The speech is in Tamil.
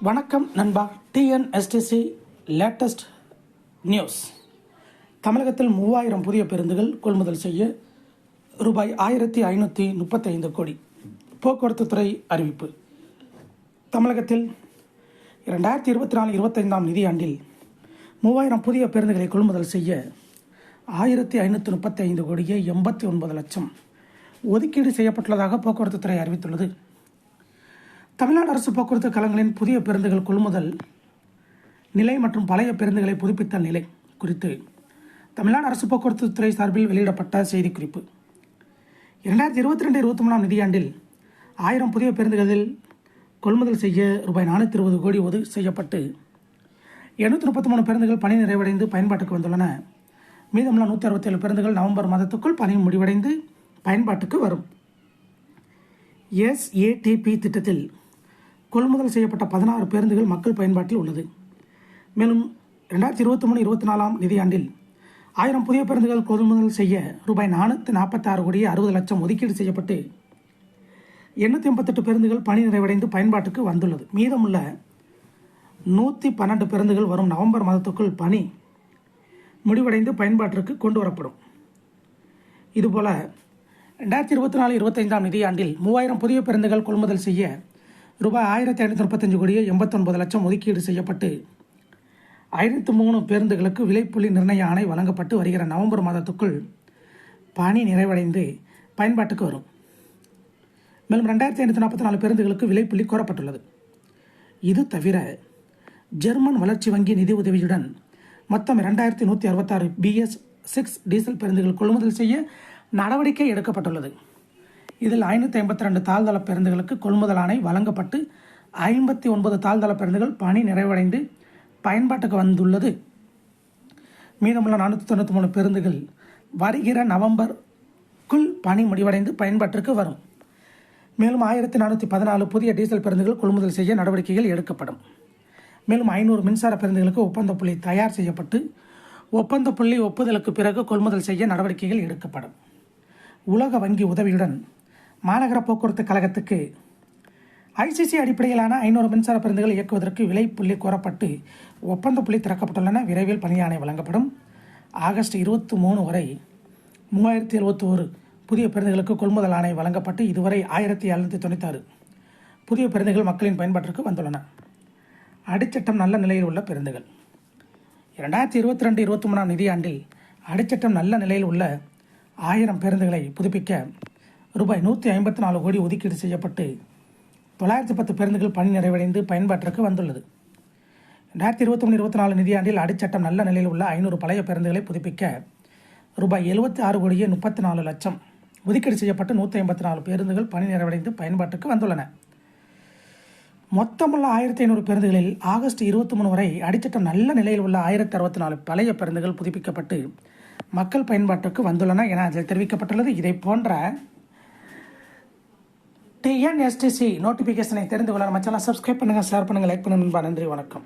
வணக்கம் நண்பா. TNSTC latest news. தமிழகத்தில் 3000 புதிய பேருந்துகள் கொள்முதல் செய்ய ரூபாய் 1535 கோடி. போக்குவரத்து துறை அறிவிப்பு. தமிழகத்தில் 2024-25 நிதியாண்டில் 3000 புதிய பேருந்துகளை கொள்முதல் செய்ய 1535 கோடியே 89 லட்சம் ஒதுக்கீடு செய்யப்பட்டுள்ளதாக போக்குவரத்து துறை அறிவித்துள்ளது. தமிழ்நாடு அரசு போக்குவரத்து கழகங்களின் புதிய பேருந்துகள் கொள்முதல் நிலை மற்றும் பழைய பேருந்துகளை புதுப்பித்தல் நிலை குறித்து தமிழ்நாடு அரசு போக்குவரத்து துறை சார்பில் வெளியிடப்பட்ட செய்திக்குறிப்பு. 2022-23 நிதியாண்டில் 1000 புதிய பேருந்துகளில் கொள்முதல் செய்ய ரூபாய் 420 கோடி ஒதுக்கீடு செய்யப்பட்டு 833 பேருந்துகள் பணி நிறைவடைந்து பயன்பாட்டுக்கு வந்துள்ளன. மீதமுள்ள 167 பேருந்துகள் நவம்பர் மாதத்துக்குள் பணி முடிவடைந்து பயன்பாட்டுக்கு வரும். SATP திட்டத்தில் கொள்முதல் செய்யப்பட்ட 16 பேருந்துகள் மக்கள் பயன்பாட்டில் உள்ளது. மேலும் 2023-24 நிதியாண்டில் 1000 புதிய பேருந்துகள் கொள்முதல் செய்ய ரூபாய் 446 கோடியே 60 லட்சம் ஒதுக்கீடு செய்யப்பட்டு 888 பேருந்துகள் பணி நிறைவடைந்து பயன்பாட்டுக்கு வந்துள்ளது. மீதமுள்ள 112 பேருந்துகள் வரும் நவம்பர் மாதத்துக்குள் பணி முடிவடைந்து பயன்பாட்டிற்கு கொண்டு வரப்படும். இதுபோல 2024-25 நிதியாண்டில் 3000 புதிய பேருந்துகள் கொள்முதல் செய்ய ரூபாய் 1535 கோடியே 89 லட்சம் ஒதுக்கீடு செய்யப்பட்டு 503 பேருந்துகளுக்கு விலைப்புள்ளி நிர்ணய ஆணை வழங்கப்பட்டு வருகிற நவம்பர் மாதத்துக்குள் பணி நிறைவடைந்து பயன்பாட்டுக்கு வரும். மேலும் 2544 பேருந்துகளுக்கு விலைப்புள்ளி கோரப்பட்டுள்ளது. இது தவிர ஜெர்மன் வளர்ச்சி வங்கி நிதி உதவியுடன் மொத்தம் 2166 BS6 டீசல் பேருந்துகள் கொள்முதல் செய்ய நடவடிக்கை எடுக்கப்பட்டுள்ளது. இதில் 552 தாழ்தள பேருந்துகளுக்கு கொள்முதல் ஆணை வழங்கப்பட்டு 59 தாழ்தள பேருந்துகள் பணி நிறைவடைந்து பயன்பாட்டுக்கு வந்துள்ளது. மீதமுள்ள 493 பேருந்துகள் வருகிற நவம்பருக்குள் பணி முடிவடைந்து பயன்பாட்டிற்கு வரும். மேலும் 1414 புதிய டீசல் பேருந்துகள் கொள்முதல் செய்ய நடவடிக்கைகள் எடுக்கப்படும். மேலும் 500 மின்சார பேருந்துகளுக்கு ஒப்பந்த புள்ளி தயார் செய்யப்பட்டு ஒப்பந்த புள்ளி ஒப்புதலுக்கு பிறகு கொள்முதல் செய்ய நடவடிக்கைகள் எடுக்கப்படும். உலக வங்கி உதவியுடன் மாநகர போக்குவரத்து கழகத்துக்கு ICC அடிப்படையிலான 500 மின்சார பேருந்துகள் இயக்குவதற்கு விலை புள்ளி கோரப்பட்டு ஒப்பந்த புள்ளி திறக்கப்பட்டுள்ளன. விரைவில் பணியாணை வழங்கப்படும். ஆகஸ்ட் 23 வரை 3071 புதிய பேருந்துகளுக்கு கொள்முதல் ஆணை வழங்கப்பட்டு இதுவரை 1796 புதிய பேருந்துகள் மக்களின் பயன்பாட்டிற்கு வந்துள்ளன. அடிச்சட்டம் நல்ல நிலையில் உள்ள பேருந்துகள். 2022-23 நிதியாண்டில் அடிச்சட்டம் நல்ல நிலையில் உள்ள 1000 பேருந்துகளை புதுப்பிக்க ரூபாய் 154 கோடி ஒதுக்கீடு செய்யப்பட்டு 910 பேருந்துகள் பணி நிறைவடைந்து பயன்பாட்டிற்கு வந்துள்ளது. 2023-24 நிதியாண்டில் அடிச்சட்டம் நல்ல நிலையில் உள்ள 500 பழைய பேருந்துகளை புதுப்பிக்க ரூபாய் 76 கோடியே 34 லட்சம் ஒதுக்கீடு செய்யப்பட்டு 154 பேருந்துகள் பணி நிறைவடைந்து பயன்பாட்டுக்கு வந்துள்ளன. மொத்தமுள்ள 1500 பேருந்துகளில் ஆகஸ்ட் 23 வரை அடிச்சட்டம் நல்ல நிலையில் உள்ள 1064 பழைய பேருந்துகள் புதுப்பிக்கப்பட்டு மக்கள் பயன்பாட்டுக்கு வந்துள்ளன என அதில் தெரிவிக்கப்பட்டுள்ளது. இதை போன்ற TNSTC நோட்டிஃபிகேஷனை தெரிந்து கொள்ள நம்ம சேனலை சப்ஸ்கிரைப் பண்ணுங்கள், ஷேர் பண்ணுங்கள், லைக் பண்ணுங்கள். நன்றி, வணக்கம்.